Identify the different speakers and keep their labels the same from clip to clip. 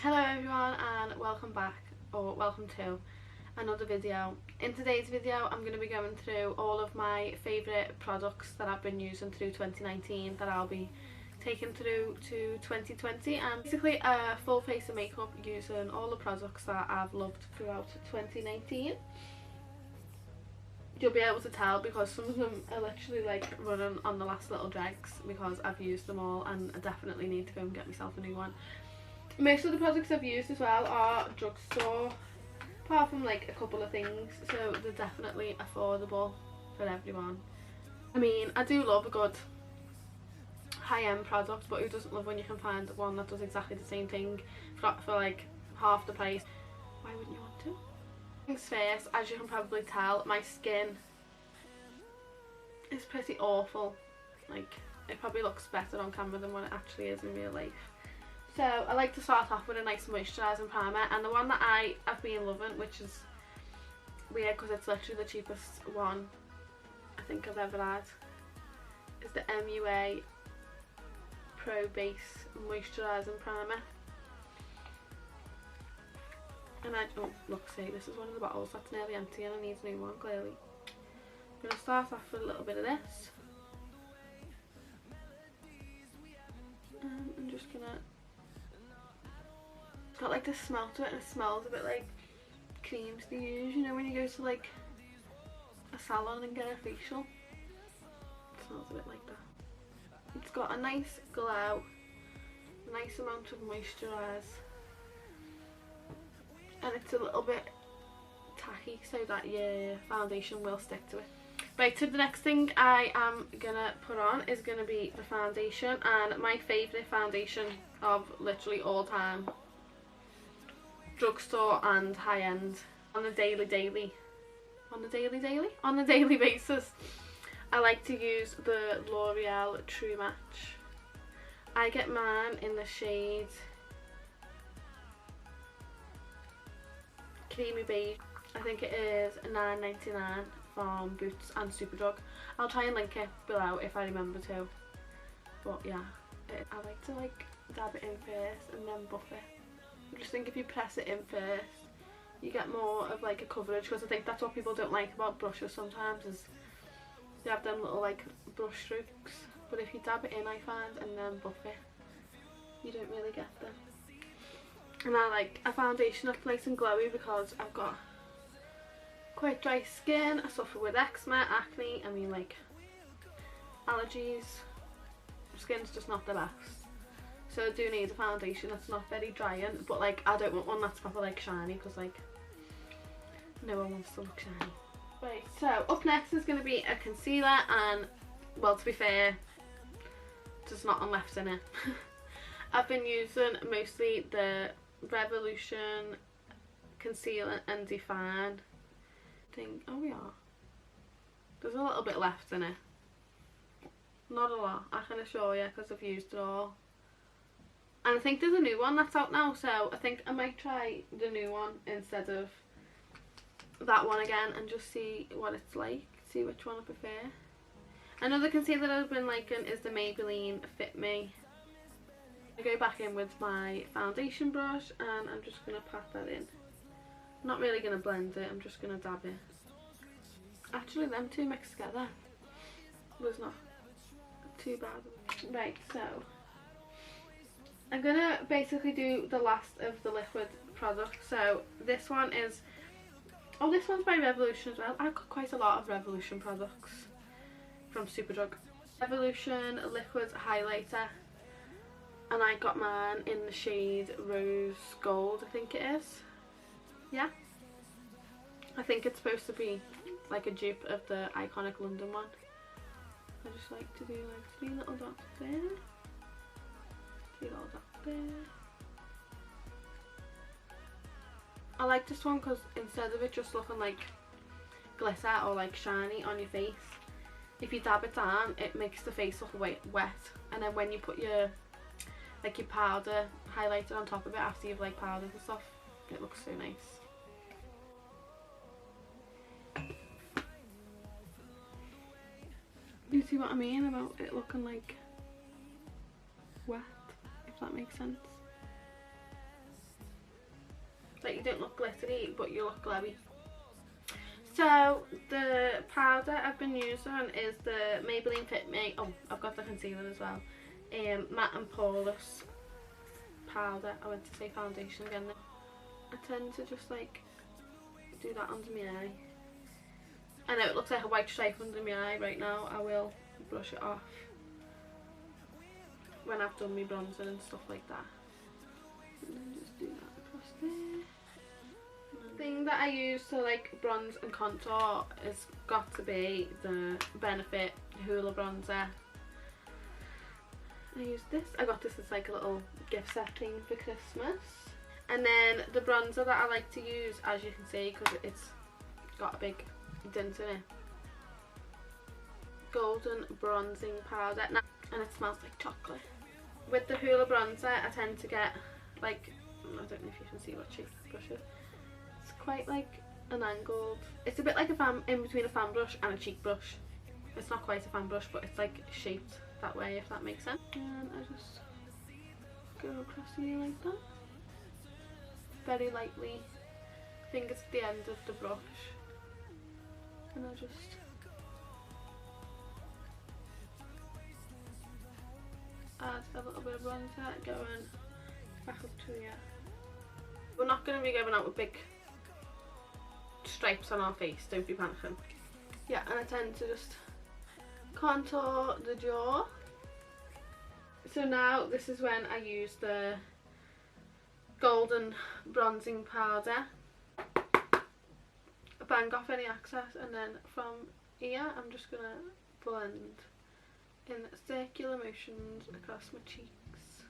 Speaker 1: Hello everyone and welcome back, or welcome to another video. In today's video I'm going to be going through all of my favourite products that I've been using through 2019 that I'll be taking through to 2020, and basically a full face of makeup using all the products that I've loved throughout 2019. You'll be able to tell because some of them are literally like running on the last little dregs because I've used them all and I definitely need to go and get myself a new one. Most of the products I've used as well are drugstore, apart from like a couple of things, so they're definitely affordable for everyone. I mean, I do love a good high-end product, but who doesn't love when you can find one that does exactly the same thing for like half the price? Why wouldn't you want to? Things first, as you can probably tell, my skin is pretty awful. Like, it probably looks better on camera than what it actually is in real life. So I like to start off with a nice moisturising primer, and the one that I have been loving, which is weird because it's literally the cheapest one I think I've ever had, is the MUA Pro Base Moisturising Primer. And oh look, see, this is one of the bottles that's nearly empty and I need a new one clearly. I'm going to start off with a little bit of this. I'm just going to... It's got like this smell to it, and it smells a bit like creams to use, you know, when you go to like a salon and get a facial. It smells a bit like that. It's got a nice glow, a nice amount of moisturise, and it's a little bit tacky so that your foundation will stick to it. Right, so the next thing I am gonna put on is gonna be the foundation, and my favourite foundation of literally all time, drugstore and high end, on the daily basis, I like to use the L'Oreal True Match. I get mine in the shade creamy beige. I think it is $9.99 from Boots and Superdrug. I'll try and link it below if I remember to. But yeah, I like to like dab it in first and then buff it. I just think if you press it in first, you get more of like a coverage, because I think that's what people don't like about brushes sometimes, is they have them little like brush strokes. But if you dab it in, I find, and then buff it, you don't really get them. And I like a foundation that's nice and glowy because I've got quite dry skin. I suffer with eczema, acne, I mean like allergies. Skin's just not the best. So I do need a foundation that's not very drying, but like I don't want one that's proper like shiny, because like no one wants to look shiny. Right, so up next is going to be a concealer, and well, to be fair, there's nothing left in it. I've been using mostly the Revolution Conceal and Define thing. Oh yeah, there's a little bit left in it, not a lot, I can assure you, because I've used it all. And I think there's a new one that's out now, so I think I might try the new one instead of that one again and just see what it's like, see which one I prefer. Another concealer that I've been liking is the Maybelline Fit Me. I go back in with my foundation brush and I'm just going to pat that in. I'm not really going to blend it, I'm just going to dab it. Actually, them two mixed together was not too bad. Right, so I'm gonna basically do the last of the liquid products. So this one is, oh, this one's by Revolution as well. I've got quite a lot of Revolution products from Superdrug. Revolution Liquid Highlighter, and I got mine in the shade Rose Gold, I think it is. Yeah, I think it's supposed to be like a dupe of the iconic London one. I just like to do like 3 little dots there. I like this one because instead of it just looking like glitter or like shiny on your face, if you dab it down, it makes the face look wet, and then when you put your like your powder highlighter on top of it after you've like powdered and stuff, it looks so nice. You see what I mean about it looking like wet, if that makes sense. Like you don't look glittery, but you look glowy. So the powder I've been using is the Maybelline Fit Me. Oh, I've got the concealer as well. Matte and Poreless powder. I went to say foundation again. I tend to just like do that under my eye. I know it looks like a white stripe under my eye right now. I will brush it off when I've done my bronzer and stuff like that. And then just do that across there. The thing that I use to like bronze and contour has got to be the Benefit Hoola bronzer. I use this. I got this as like a little gift set thing for Christmas. And then the bronzer that I like to use, as you can see, because it's got a big dent in it, Golden Bronzing Powder, and it smells like chocolate. With the Hoola bronzer, I tend to get like, I don't know if you can see what shape the brush is. It's quite like an angled, it's a bit like a fan, in between a fan brush and a cheek brush. It's not quite a fan brush, but it's like shaped that way, if that makes sense. And I just go across here like that, very lightly. Fingers at the end of the brush, and I just add a little bit of bronzer going back up to here. We're not going to be going out with big stripes on our face, don't be panicking. Yeah, and I tend to just contour the jaw. So now this is when I use the Golden Bronzing Powder. Bang off any excess, and then from here I'm just going to blend in circular motions across my cheeks.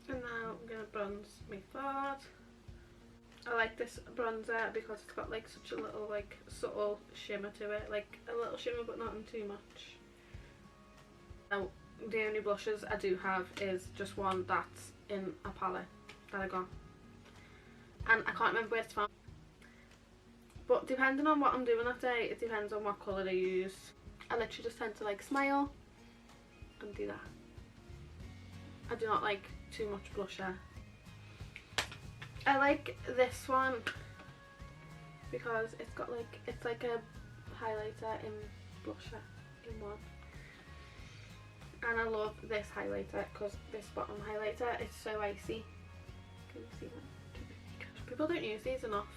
Speaker 1: And now I'm going to bronze my forehead. I like this bronzer because it's got like such a little like subtle shimmer to it, like a little shimmer but not in too much. Now the only blushes I do have is just one that's in a palette that I got, and I can't remember where it's from, but depending on what I'm doing that day, it depends on what colour I use. I literally just tend to like smile and do that. I do not like too much blusher. I like this one because it's got like, it's like a highlighter in blusher in one. And I love this highlighter because this bottom highlighter is so icy. Can you see that? People don't use these enough,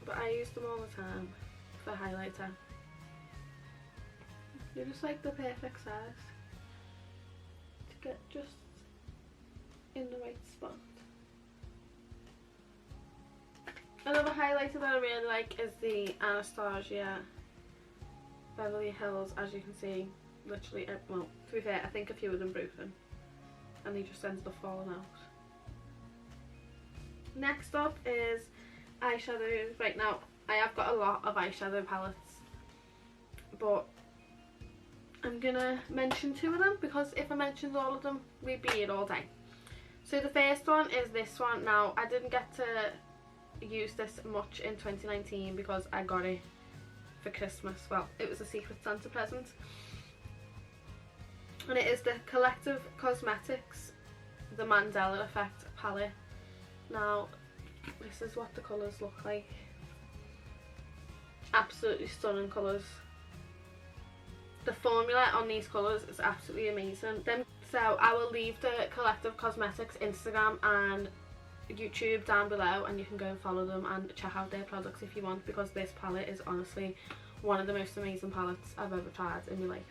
Speaker 1: but I use them all the time for highlighter. They're just like the perfect size to get just in the right spot. Another highlighter that I really like is the Anastasia Beverly Hills. As you can see, literally, well, to be fair, I think a few of them broken and they just ended up falling out. Next up is eyeshadows. Right now I have got a lot of eyeshadow palettes, but I'm gonna mention two of them because if I mentioned all of them we'd be here all day. So the first one is this one. Now I didn't get to use this much in 2019 because I got it for Christmas. Well, it was a Secret Santa present, and it is the Collective Cosmetics The Mandela Effect palette. Now this is what the colours look like. Absolutely stunning colours. The formula on these colours is absolutely amazing. So I will leave the Collective Cosmetics Instagram and YouTube down below, and you can go and follow them and check out their products if you want, because this palette is honestly one of the most amazing palettes I've ever tried in my life.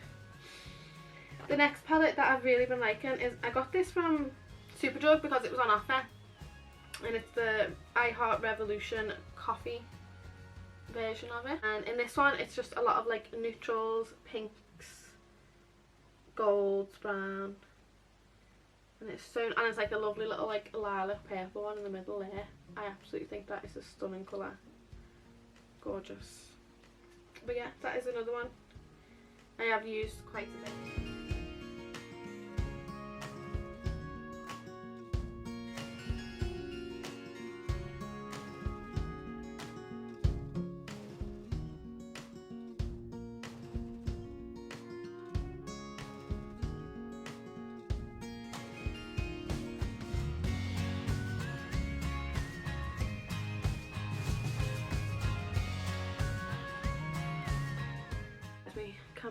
Speaker 1: The next palette that I've really been liking is, I got this from Superdrug because it was on offer, and it's the I Heart Revolution coffee version of it. And in this one it's just a lot of like neutrals, pinks, golds, brown, and it's so, and it's like a lovely little like lilac purple one in the middle there. I absolutely think that is a stunning colour. Gorgeous. But yeah, that is another one I have used quite a bit.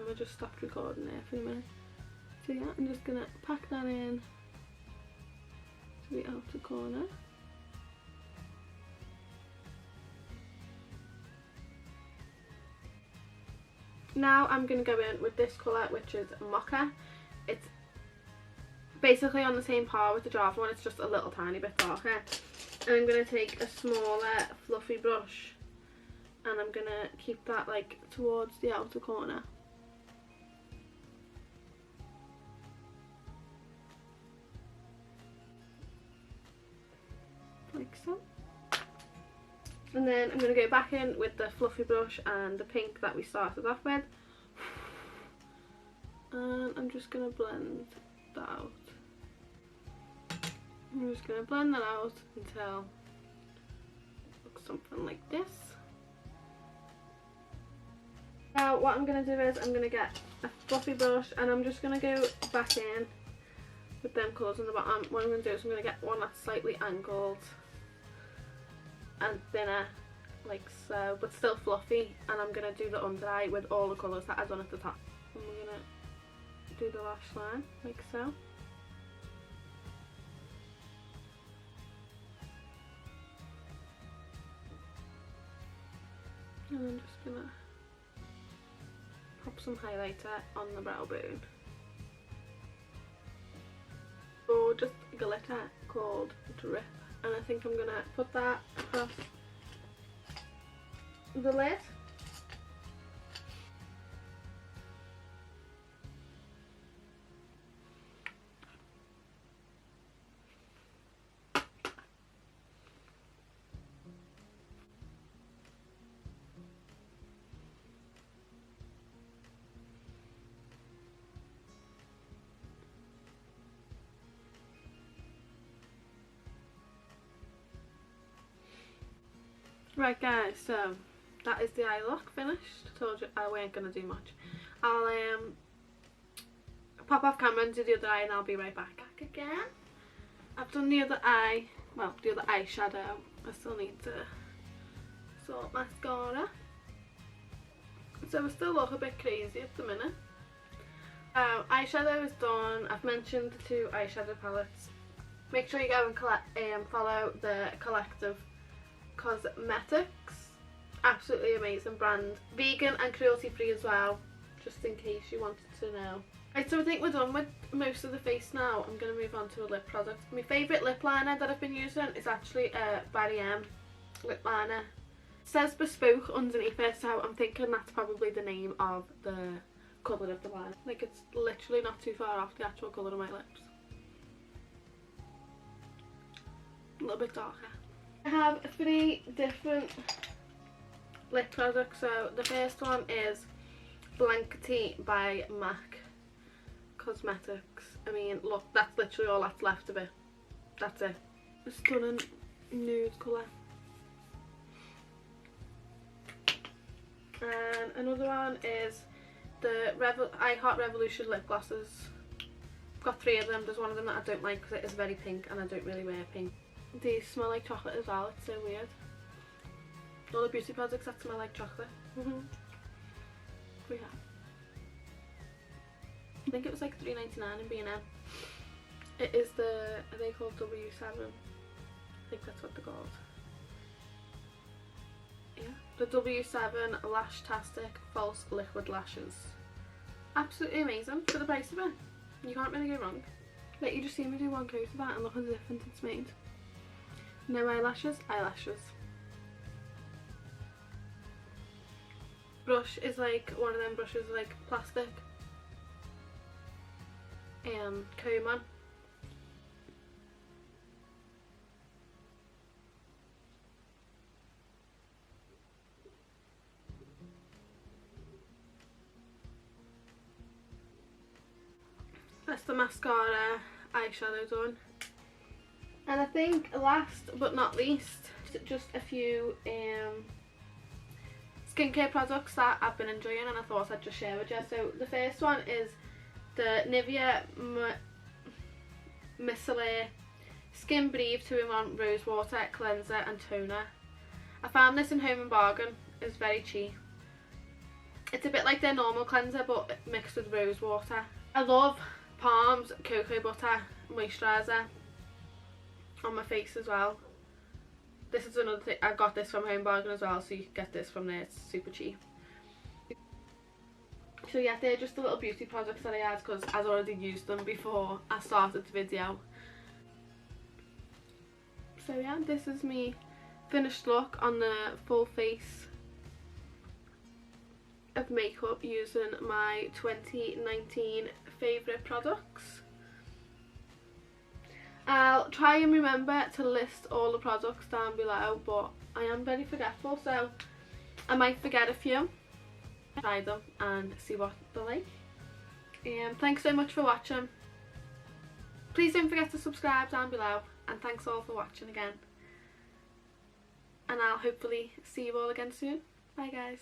Speaker 1: camera just stopped recording there for a minute. So yeah, I'm just going to pack that in to the outer corner. Now I'm going to go in with this colour, which is Mocha. It's basically on the same par with the Java one, it's just a little tiny bit darker. And I'm going to take a smaller fluffy brush and I'm going to keep that like towards the outer corner. Like so. And then I'm going to go back in with the fluffy brush and the pink that we started off with. And I'm just going to blend that out. I'm just going to blend that out until it looks something like this. Now what I'm going to do is I'm going to get a fluffy brush and I'm just going to go back in with them colours on the bottom. What I'm going to do is I'm going to get one that's slightly angled and thinner, like so, but still fluffy, and I'm going to do the under eye with all the colours that I've done at the top. And we're going to do the lash line like so. And I'm just going to pop some highlighter on the brow bone. Or just glitter called Drip. And I think I'm going to put that across the lid. Right guys, so that is the eye look finished. I told you I weren't going to do much. I'll pop off camera and do the other eye and I'll be right back. Back again. I've done the other eye, well, the other eyeshadow. I still need to sort mascara. So I still look a bit crazy at the minute. Eyeshadow is done. I've mentioned the two eyeshadow palettes. Make sure you go and follow the Collective Cosmetics. Absolutely amazing brand, vegan and cruelty free as well, just in case you wanted to know. Right, so I think we're done with most of the face now. I'm going to move on to a lip product. My favourite lip liner that I've been using is actually a Barry M lip liner. It says Bespoke underneath it, so I'm thinking that's probably the name of the colour of the liner. Like, it's literally not too far off the actual colour of my lips. A little bit darker. I have 3 different lip products. So the first one is Blankety by MAC Cosmetics. I mean, look, that's literally all that's left of it. That's it. A stunning nude colour. And another one is the I Heart Revolution lip glosses. I've got 3 of them. There's one of them that I don't like because it is very pink and I don't really wear pink. These smell like chocolate as well, it's so weird. All the beauty products that smell like chocolate. We have. I think it was like $3.99 in B&M. It is the, are they called W7? I think that's what they're called. Yeah. The W7 Lash-tastic False Liquid Lashes. Absolutely amazing for the price of it. You can't really go wrong. Like, you just see me do one coat of that and look how different it's made. No eyelashes, eyelashes. Brush is like one of them brushes, like plastic. Comb on. That's the mascara, eyeshadow done. And I think last but not least, just a few skincare products that I've been enjoying and I thought I'd just share with you. So the first one is the Nivea Micellar Skin Breathe 2-in-1 Rose Water Cleanser and Toner. I found this in Home and Bargain. It was very cheap. It's a bit like their normal cleanser but mixed with rose water. I love Palm's cocoa butter moisturiser on my face as well. This is another thing, I got this from Home Bargain as well, so you can get this from there, it's super cheap. So yeah, they're just the little beauty products that I had because I'd already used them before I started the video. So yeah, this is me finished look on the full face of makeup using my 2019 favourite products. I'll try and remember to list all the products down below, but I am very forgetful, so I might forget a few. Try them and see what they're like. Thanks so much for watching. Please don't forget to subscribe down below, and thanks all for watching again. And I'll hopefully see you all again soon. Bye guys.